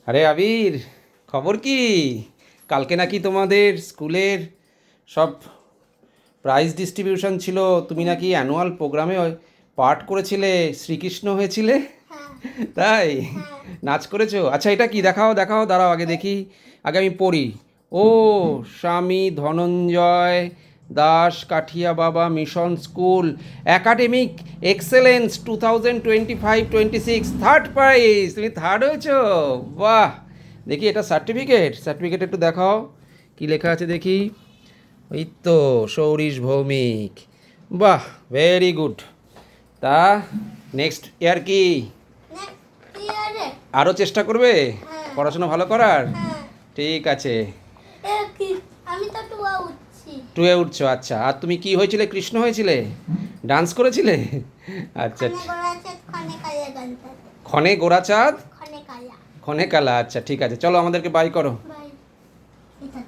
আরে আবির, খবর কি? কালকে নাকি তোমাদের স্কুলের সব প্রাইজ ডিস্ট্রিবিউশন ছিল, তুমি নাকি অ্যানুয়াল প্রোগ্রামে পার্ট করেছিলে, শ্রীকৃষ্ণ হয়েছিলে। হ্যাঁ, তাই? হ্যাঁ। নাচ করেছো? আচ্ছা, এটা কি দেখাও দেখাও, দাঁড়াও আগে দেখি, আগে আমি পড়ি। ও, স্বামী ধনঞ্জয় দাস কাঠিয়া বাবা mission school academic excellence 2025-26 third prize, তুমি থার্ড হয়েছো। বাহ, দেখি এটা সার্টিফিকেট একটু দেখাও, কি লেখা আছে দেখি। ওই তো, সৌরিশ ভৌমিক। বাহ, ভেরি গুড। তা নেক্সট ইয়ার কি নেক্সট ইয়ারে। আরও চেষ্টা করবে হ্যাঁ। পড়াশোনা ভালো করার? হ্যাঁ। ঠিক আছে। কি আমি তো টুয়া উঠছি। টুয়ে উঠছো, আচ্ছা। আর তুমি কি হয়েছিলে, কৃষ্ণ হয়েছিলে, ডান্স করেছিলে? আচ্ছা, খনে গড়া আছে খনে কালিয়া গানটা। ক্ষণে গোরাচাঁদ খনে কালা। ক্ষণে কালা, আচ্ছা ঠিক আছে, চলো আমাদেরকে বাই করো। বাই। এটা তো